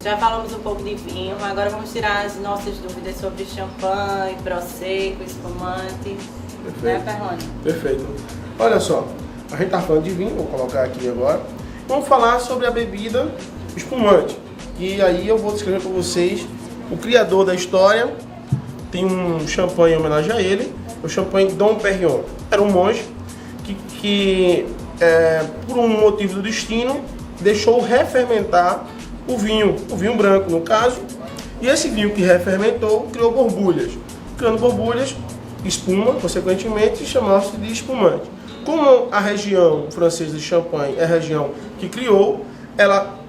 Já falamos um pouco de vinho, agora vamos tirar as nossas dúvidas sobre champanhe, prosecco, espumante. Perfeito. Né, Perrone? Perfeito. Olha só, a gente está falando de vinho, vou colocar aqui agora. Vamos falar sobre a bebida espumante. E aí eu vou descrever para vocês o criador da história. Tem um champanhe em homenagem a ele, o champanhe Dom Perignon. Era um monge que por um motivo do destino, deixou refermentar o vinho branco no caso. E esse vinho que refermentou criou borbulhas. Criando borbulhas, espuma, consequentemente, chamava-se de espumante. Como a região francesa de Champagne é a região que criou, ela,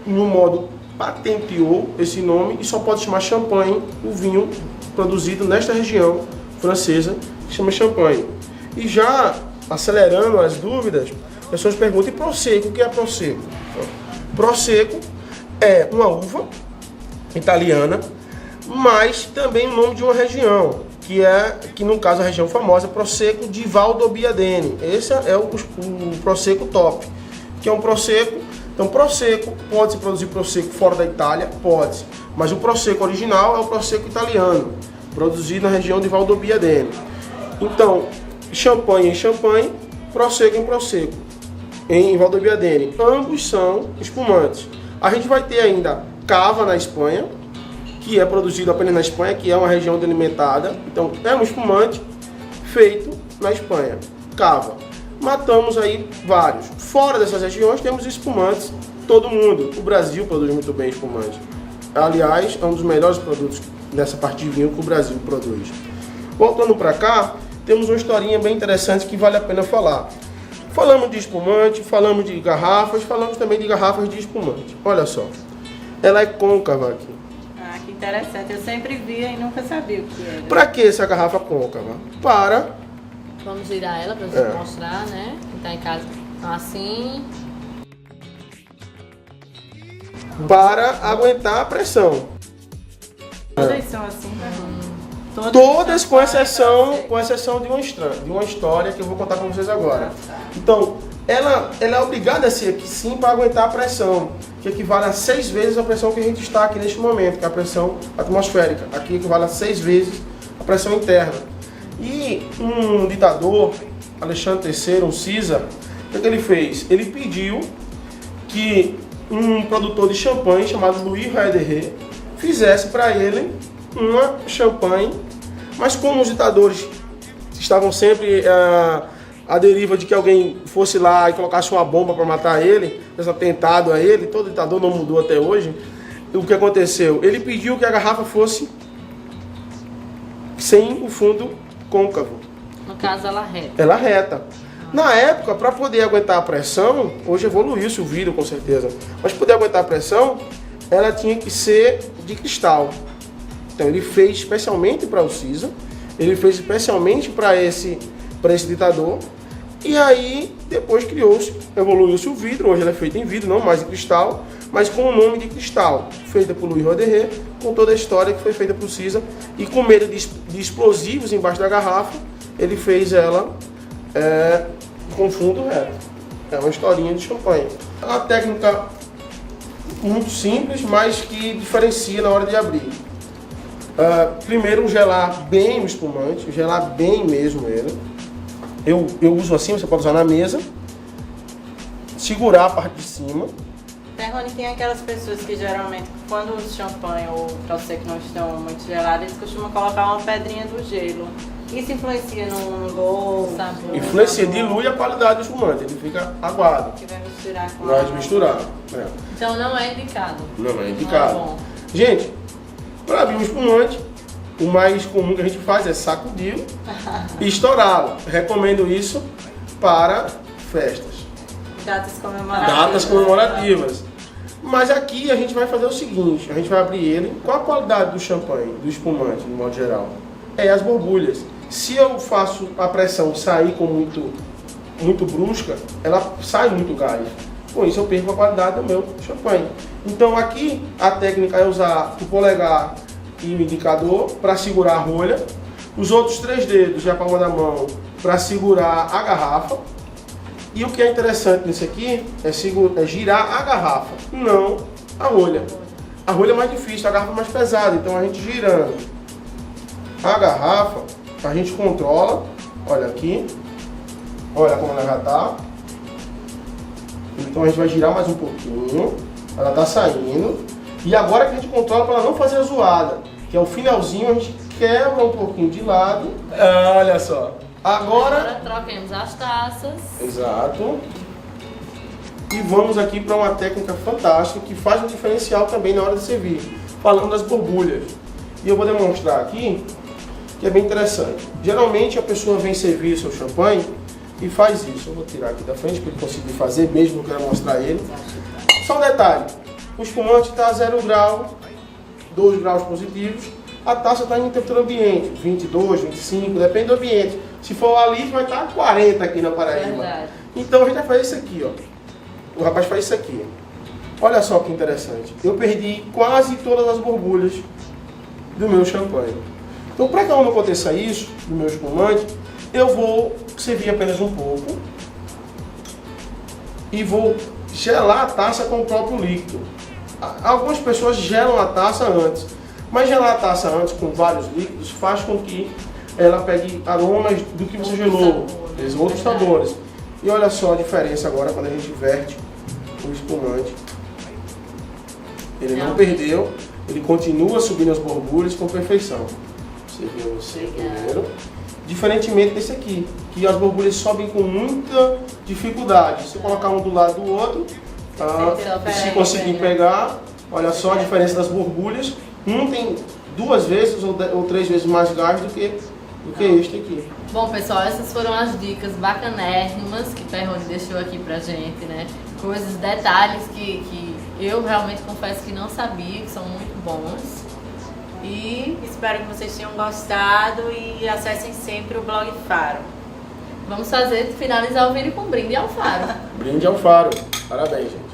no modo, patenteou esse nome e só pode chamar Champagne o vinho produzido nesta região francesa, que chama Champagne. E já acelerando as dúvidas, as pessoas perguntam: e Prosecco? O que é Prosecco? Prosecco é uma uva italiana, mas também o nome de uma região, que no caso a região famosa, Prosecco di Valdobbiadene. Esse é o Prosecco top, que é um Prosecco. Então, Prosecco, pode-se produzir Prosecco fora da Itália? Pode-se, mas o Prosecco original é o Prosecco italiano, produzido na região de Valdobbiadene. Então, Champagne em Champagne, Prosecco em Prosecco, em Valdobbiadene. Ambos são espumantes. A gente vai ter ainda Cava na Espanha, que é produzido apenas na Espanha, que é uma região delimitada. Então, é um espumante feito na Espanha. Cava. Matamos aí vários. Fora dessas regiões, temos espumantes todo mundo. O Brasil produz muito bem espumante. Aliás, é um dos melhores produtos dessa parte de vinho que o Brasil produz. Voltando para cá, temos uma historinha bem interessante que vale a pena falar. Falamos de espumante, falamos de garrafas, falamos também de garrafas de espumante. Olha só, ela é côncava aqui. Ah, que interessante. Eu sempre via e nunca sabia o que era. Para que essa garrafa côncava? Vamos virar ela para você mostrar, né? Quem tá em casa. Assim. Para aguentar a pressão. Todas são assim, né? Todas com exceção de uma história que eu vou contar para vocês agora. Então, ela é obrigada a ser aqui sim para aguentar a pressão, que equivale a 6 vezes a pressão que a gente está aqui neste momento, que é a pressão atmosférica. Aqui equivale a 6 vezes a pressão interna. E um ditador, Alexandre III, um César, o que ele fez? Ele pediu que um produtor de champanhe chamado Louis Roederer fizesse para ele uma champanhe, mas como os ditadores estavam sempre à deriva de que alguém fosse lá e colocasse uma bomba para matar ele, esse atentado a ele, todo ditador não mudou até hoje, o que aconteceu? Ele pediu que a garrafa fosse sem o fundo côncavo. No caso, ela reta. Ela reta. Na época, para poder aguentar a pressão, hoje evoluiu-se o vidro com certeza, mas para poder aguentar a pressão, ela tinha que ser de cristal. Então ele fez especialmente para o César, ele fez especialmente para esse ditador, e aí depois evoluiu-se o vidro, hoje ela é feita em vidro, não mais em cristal, mas com o nome de cristal, feita por Louis Roederer, com toda a história que foi feita por César, e com medo de explosivos embaixo da garrafa, ele fez ela com fundo reto. É uma historinha de champanhe. É uma técnica muito simples, mas que diferencia na hora de abrir. Primeiro, gelar bem o espumante, gelar bem mesmo ele. Eu uso assim, você pode usar na mesa, segurar a parte de cima. Perrone, tem aquelas pessoas que geralmente, quando o champanhe ou o prosecco não estão muito gelados, eles costumam colocar uma pedrinha do gelo. Isso influencia no gosto, sabor? Influencia, dilui a qualidade do espumante, ele fica aguado. Que vai misturar com Vai misturar. Então não é indicado. Não é indicado. Não é bom. Gente, para abrir um espumante, o mais comum que a gente faz é sacudir e estourá-lo. Recomendo isso para festas. Datas comemorativas. Datas comemorativas. Mas aqui a gente vai fazer o seguinte, a gente vai abrir ele. Qual a qualidade do champanhe, do espumante, no modo geral? É as borbulhas. Se eu faço a pressão sair com muito brusca, ela sai muito gás. Com isso eu perco a qualidade do meu champanhe. Então aqui a técnica é usar o polegar e o indicador para segurar a rolha. Os outros 3 dedos e a palma da mão para segurar a garrafa. E o que é interessante nisso aqui é girar a garrafa, não a rolha. A rolha é mais difícil, a garrafa é mais pesada, então a gente girando a garrafa, a gente controla, olha aqui, olha como ela já tá. Então a gente vai girar mais um pouquinho, ela tá saindo. E agora que a gente controla para ela não fazer a zoada, que é o finalzinho, a gente quebra um pouquinho de lado. Olha só. Agora troquemos as taças. Exato. E vamos aqui para uma técnica fantástica que faz um diferencial também na hora de servir, falando das borbulhas. E eu vou demonstrar aqui que é bem interessante. Geralmente a pessoa vem servir seu champanhe e faz isso. Eu vou tirar aqui da frente para ele conseguir fazer, mesmo que eu quero mostrar ele. Só um detalhe, o espumante está a 0 grau, 2 graus positivos. A taça está em temperatura ambiente, 22, 25, depende do ambiente. Se for ali, vai estar 40 aqui na Paraíba. Verdade. Então a gente vai fazer isso aqui, ó. O rapaz faz isso aqui. Olha só que interessante. Eu perdi quase todas as borbulhas do meu champanhe. Então, para que não aconteça isso, do meu espumante, eu vou servir apenas um pouco e vou gelar a taça com o próprio líquido. Algumas pessoas gelam a taça antes, mas gelar a taça antes com vários líquidos faz com que ela pegue aromas do que você gelou, outros sabores. E olha só a diferença agora quando a gente verte o espumante. Ele não perdeu, ele continua subindo as borbulhas com perfeição. Você viu assim primeiro. Diferentemente desse aqui, que as borbulhas sobem com muita dificuldade. Se colocar um do lado do outro, tá? Se conseguir pegar, olha só a diferença das borbulhas. Um tem 2 vezes ou 3 vezes mais gás do que este aqui. Bom, pessoal, essas foram as dicas bacanérrimas que Perrone deixou aqui pra gente, né? Coisas, detalhes que eu realmente confesso que não sabia, que são muito bons. E espero que vocês tenham gostado e acessem sempre o blog Faro. Vamos finalizar o vídeo com um brinde ao Faro. Brinde ao Faro. Parabéns, gente.